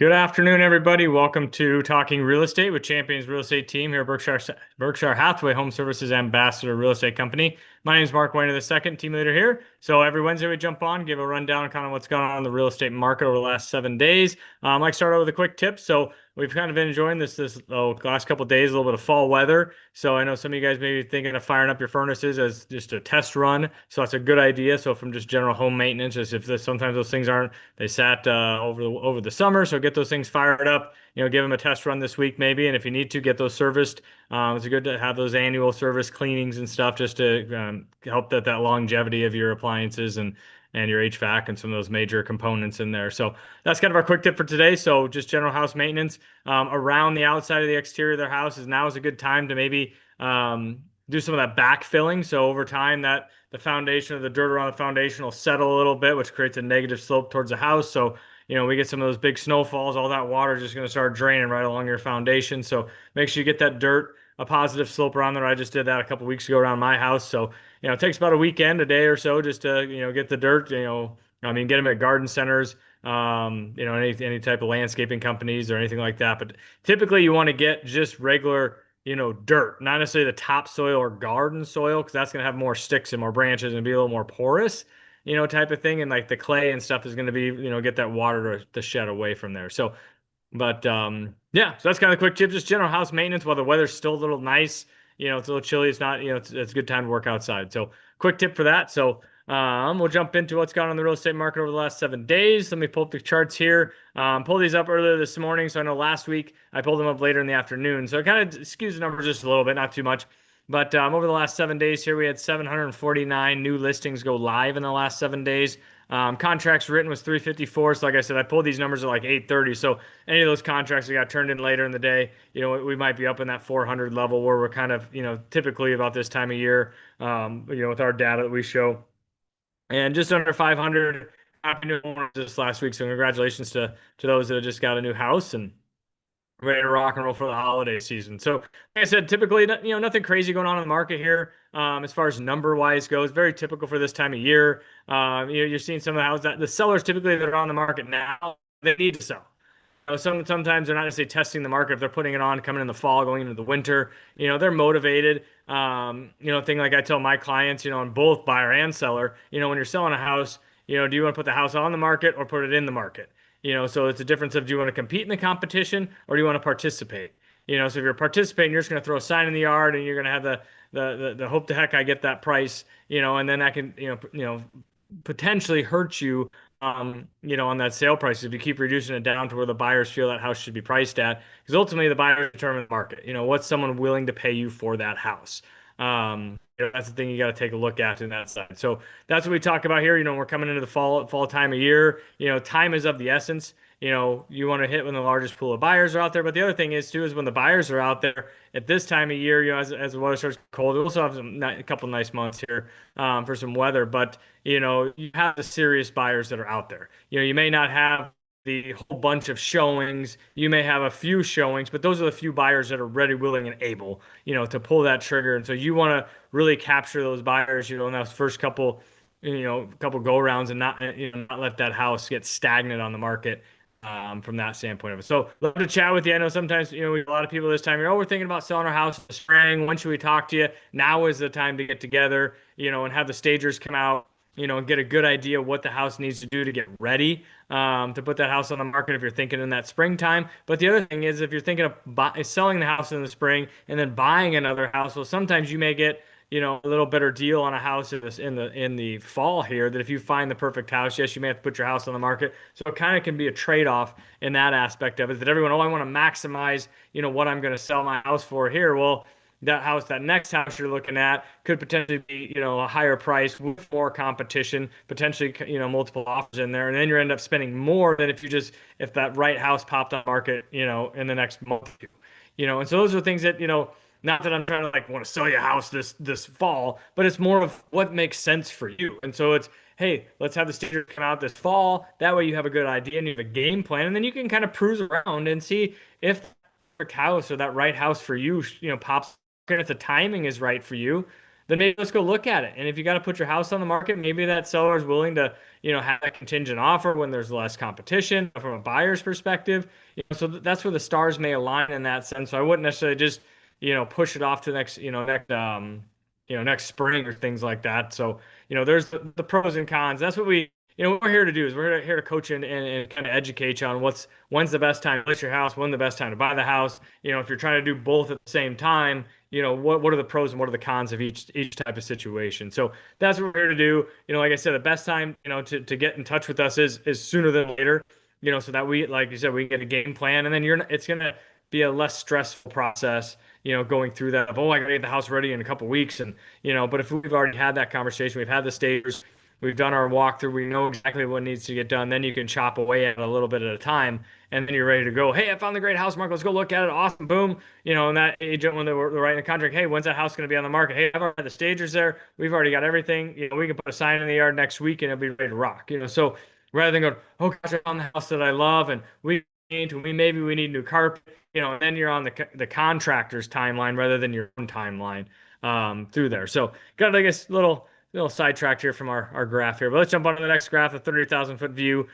Good afternoon, everybody. Welcome to Talking Real Estate with Champions Real Estate Team here at Berkshire Hathaway Home Services Ambassador Real Estate Company. My name is Mark Wehner, the second team leader here. So every Wednesday we jump on, give a rundown on kind of what's going on in the real estate market over the last 7 days. I like to start out with a quick tip. So we've kind of been enjoying this last couple of days, a little bit of fall weather. So I know some of you guys may be thinking of firing up your furnaces as just a test run. So that's a good idea. So from just general home maintenance, as if sometimes those things aren't, they sat over the summer. So get those things fired up. Give them a test run this week maybe, and if you need to, get those serviced. It's good to have those annual service cleanings and stuff just to help that longevity of your appliances and your HVAC and some of those major components in there. So that's kind of our quick tip for today. So just general house maintenance around the outside of the exterior of their house is a good time to maybe do some of that backfilling. So over time, that the foundation of the dirt around the foundation will settle a little bit, which creates a negative slope towards the house. So we get some of those big snowfalls, all that water is just going to start draining right along your foundation. So make sure you get that dirt, a positive slope around there. I just did that a couple weeks ago around my house. So, it takes about a weekend, a day or so just to, get the dirt, get them at garden centers, any type of landscaping companies or anything like that. But typically you want to get just regular, dirt, not necessarily the topsoil or garden soil, because that's going to have more sticks and more branches and be a little more porous, type of thing. And like the clay and stuff is going to be, get that water to shed away from there. So, but yeah, so that's kind of the quick tip, just general house maintenance while the weather's still a little nice. It's a little chilly. It's not, it's a good time to work outside. So quick tip for that. So we'll jump into what's gone on in the real estate market over the last 7 days. Let me pull up the charts here. Pull these up earlier this morning. So I know last week I pulled them up later in the afternoon. So it kind of skews the numbers just a little bit, not too much. But over the last 7 days here, we had 749 new listings go live in the last 7 days. Contracts written was 354. So like I said, I pulled these numbers at like 8:30. So any of those contracts that got turned in later in the day, we might be up in that 400 level where we're kind of, typically about this time of year, with our data that we show. And just under 500 happy new owners this last week. So congratulations to those that have just got a new house and ready to rock and roll for the holiday season. So, like I said, typically, nothing crazy going on in the market here as far as number wise goes. Very typical for this time of year. You're seeing some of the houses that the sellers typically that are on the market now, they need to sell. Sometimes they're not necessarily testing the market if they're putting it on coming in the fall, going into the winter. They're motivated. Thing like I tell my clients, on both buyer and seller, when you're selling a house, do you want to put the house on the market or put it in the market? So it's a difference of, do you want to compete in the competition or do you want to participate? So if you're participating, you're just going to throw a sign in the yard and you're going to have the hope to heck I get that price, and then that can, potentially hurt you, on that sale price if you keep reducing it down to where the buyers feel that house should be priced at. Because ultimately the buyers determine the market. What's someone willing to pay you for that house? That's the thing you got to take a look at in that side. So that's what we talk about here. We're coming into the fall time of year. Time is of the essence. You want to hit when the largest pool of buyers are out there. But the other thing is too, is when the buyers are out there at this time of year, as the weather starts cold, we also have a couple nice months here for some weather. But, you have the serious buyers that are out there. You may not have the whole bunch of showings. You may have a few showings, but those are the few buyers that are ready, willing, and able, to pull that trigger. And so you want to really capture those buyers, in those first couple go rounds and not, not let that house get stagnant on the market. From that standpoint of it. So love to chat with you. I know sometimes, we have a lot of people this time, we're thinking about selling our house in the spring. When should we talk to you? Now is the time to get together, and have the stagers come out, and get a good idea what the house needs to do to get ready to put that house on the market if you're thinking in that springtime. But the other thing is, if you're thinking of selling the house in the spring and then buying another house, well, sometimes you may get a little better deal on a house in the fall here, that if you find the perfect house, yes, you may have to put your house on the market. So it kind of can be a trade-off in that aspect of it, that everyone, I want to maximize, what I'm going to sell my house for here. Well, that next house you're looking at could potentially be, a higher price with more competition, potentially, multiple offers in there. And then you end up spending more than if that right house popped on the market, in the next month or two. And so those are things that, not that I'm trying to want to sell you a house this fall, but it's more of what makes sense for you. And so it's, hey, let's have the stagers come out this fall. That way you have a good idea and you have a game plan, and then you can kind of cruise around and see if the house or that right house for you, pops, and if the timing is right for you. then maybe let's go look at it. And if you got to put your house on the market, maybe that seller is willing to, have a contingent offer when there's less competition from a buyer's perspective. So that's where the stars may align in that sense. So I wouldn't necessarily just, push it off to next spring or things like that. So, there's the pros and cons. That's what we're here to do is we're here to coach you and kind of educate you on when's the best time to list your house, when's the best time to buy the house. If you're trying to do both at the same time, what are the pros and what are the cons of each type of situation. So that's what we're here to do. Like I said, the best time, to get in touch with us is sooner than later, so that we, like you said, we can get a game plan, and then it's gonna be a less stressful process, going through that of, oh, I gotta get the house ready in a couple weeks. And, but if we've already had that conversation, we've had the stages, we've done our walkthrough, we know exactly what needs to get done, then you can chop away at it a little bit at a time. And then you're ready to go. Hey, I found the great house, Mark. Let's go look at it. Awesome. Boom. And that agent, when they're writing a contract, hey, when's that house going to be on the market? Hey, I've already had the stagers there. We've already got everything. We can put a sign in the yard next week and it'll be ready to rock. So rather than going, oh gosh, I found the house that I love and maybe we need new carpet, and then you're on the contractor's timeline rather than your own timeline through there. So got, I guess, little sidetracked here from our graph here, but let's jump on to the next graph, the 30,000 foot view.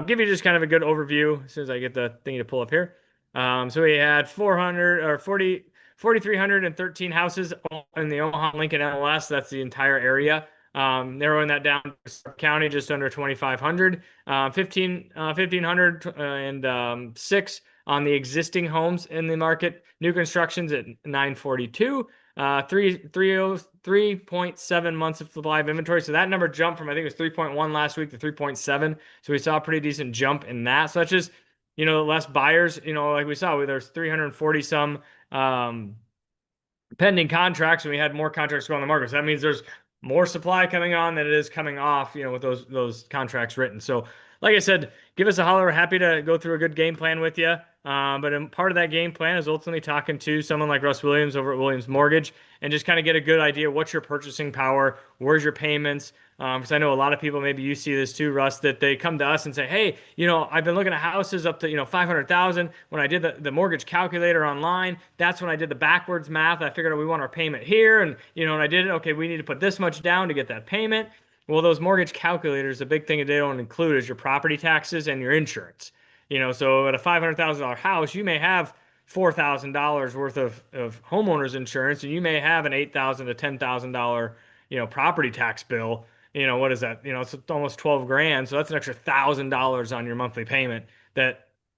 Give you just kind of a good overview as soon as I get the thing to pull up here. So we had 4,313 houses in the Omaha Lincoln MLS. That's the entire area. Narrowing that down to county, just under 2,500, 1,506 on the existing homes in the market. New constructions at 942. 3.7 months of supply of inventory. So that number jumped from, I think it was 3.1 last week to 3.7. So we saw a pretty decent jump in that. So that's just, less buyers, like we saw, there's 340 some pending contracts, and we had more contracts go on the market. So that means there's more supply coming on than it is coming off, with those contracts written. So like I said, give us a holler. We're happy to go through a good game plan with you. But part of that game plan is ultimately talking to someone like Russ Williams over at Williams Mortgage and just kind of get a good idea. What's your purchasing power? Where's your payments? Because I know a lot of people, maybe you see this too, Russ, that they come to us and say, hey, I've been looking at houses up to, 500,000. When I did the mortgage calculator online, that's when I did the backwards math. I figured we want our payment here. And, and I did it. Okay, we need to put this much down to get that payment. Well, those mortgage calculators, the big thing that they don't include is your property taxes and your insurance. So at a $500,000 house, you may have $4,000 worth of homeowners insurance, and you may have an $8,000 to $10,000, property tax bill. What is that? It's almost 12 grand. So that's an extra $1,000 on your monthly payment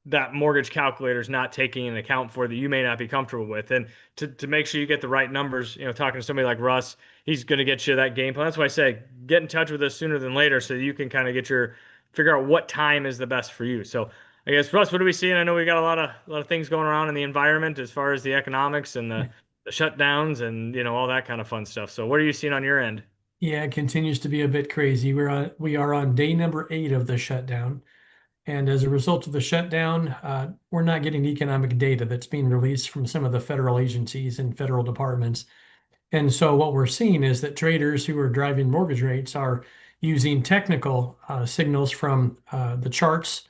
that mortgage calculator is not taking into account for, that you may not be comfortable with. And to make sure you get the right numbers, talking to somebody like Russ, he's going to get you that game plan. That's why I say get in touch with us sooner than later so you can kind of figure out what time is the best for you. So I guess, Russ, what are we seeing? I know we got a lot of things going around in the environment as far as the economics and the shutdowns and, all that kind of fun stuff. So what are you seeing on your end? Yeah, it continues to be a bit crazy. We are on day number 8 of the shutdown. And as a result of the shutdown, we're not getting economic data that's being released from some of the federal agencies and federal departments. And so what we're seeing is that traders who are driving mortgage rates are using technical signals from the charts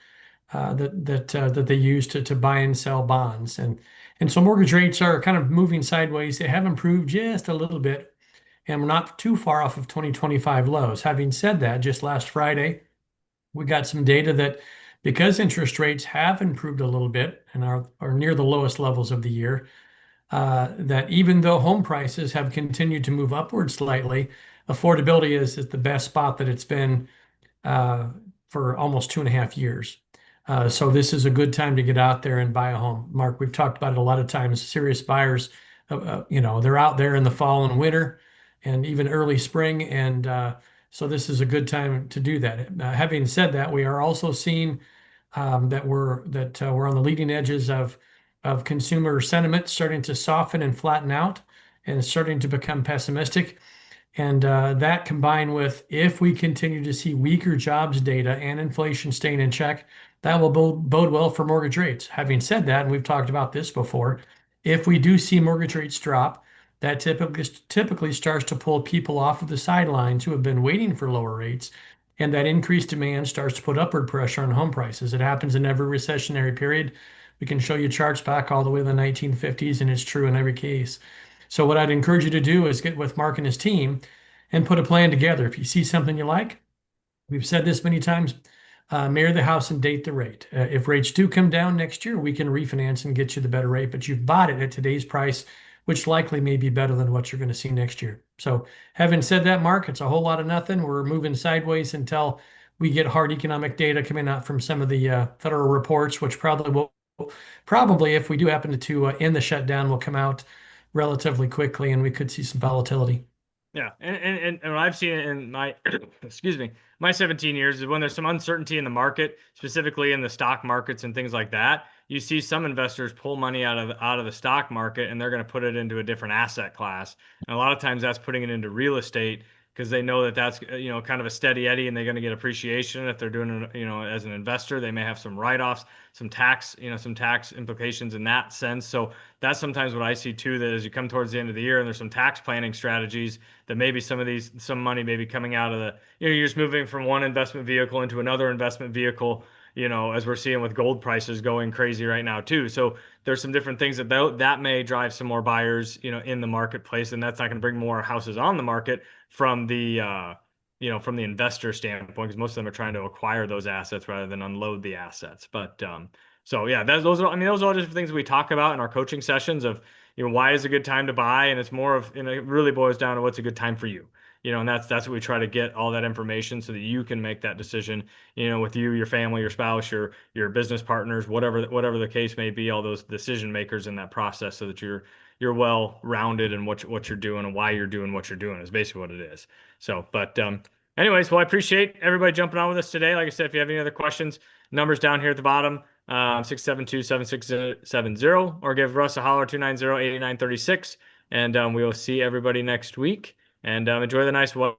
that they use to buy and sell bonds. And so mortgage rates are kind of moving sideways. They have improved just a little bit, and we're not too far off of 2025 lows. Having said that, just last Friday, we got some data that because interest rates have improved a little bit and are near the lowest levels of the year, that even though home prices have continued to move upward slightly, affordability is at the best spot that it's been for almost 2.5 years. So this is a good time to get out there and buy a home. Mark, we've talked about it a lot of times. Serious buyers, they're out there in the fall and winter and even early spring. And so this is a good time to do that. Having said that, we are also seeing that we're on the leading edges of consumer sentiment starting to soften and flatten out and starting to become pessimistic. And that combined with, if we continue to see weaker jobs data and inflation staying in check, that will bode well for mortgage rates. Having said that, and we've talked about this before, if we do see mortgage rates drop, that typically starts to pull people off of the sidelines who have been waiting for lower rates, and that increased demand starts to put upward pressure on home prices. It happens in every recessionary period. We can show you charts back all the way to the 1950s, and it's true in every case. So what I'd encourage you to do is get with Mark and his team and put a plan together. If you see something you like, we've said this many times, marry the house and date the rate. If rates do come down next year, we can refinance and get you the better rate, but you've bought it at today's price, which likely may be better than what you're going to see next year. So having said that, Mark, it's a whole lot of nothing. We're moving sideways until we get hard economic data coming out from some of the federal reports, which probably if we do happen to end the shutdown, will come out relatively quickly, and we could see some volatility. Yeah, and what I've seen in my excuse me, my 17 years is when there's some uncertainty in the market, specifically in the stock markets and things like that. You see some investors pull money out of the stock market and they're going to put it into a different asset class. And a lot of times that's putting it into real estate because they know that that's kind of a steady eddy and they're going to get appreciation if they're doing it as an investor. They may have some write-offs, some tax implications in that sense. So that's sometimes what I see too, that as you come towards the end of the year and there's some tax planning strategies that maybe some money may be coming out of you're just moving from one investment vehicle into another investment vehicle, as we're seeing with gold prices going crazy right now too. So there's some different things that may drive some more buyers, in the marketplace, and that's not going to bring more houses on the market from the investor standpoint, because most of them are trying to acquire those assets rather than unload the assets. But so yeah, those are all just things we talk about in our coaching sessions of, why is a good time to buy, and it's more of, it really boils down to what's a good time for you. And that's what we try to get all that information so that you can make that decision, with you, your family, your spouse, your business partners, whatever the case may be, all those decision makers in that process, so that you're well rounded in what you're doing and why you're doing what you're doing is basically what it is. So, but anyways, well, I appreciate everybody jumping on with us today. Like I said, if you have any other questions, numbers down here at the bottom, 672-7670, or give Russ a holler, 290-8936. And we will see everybody next week. And enjoy the nice weather.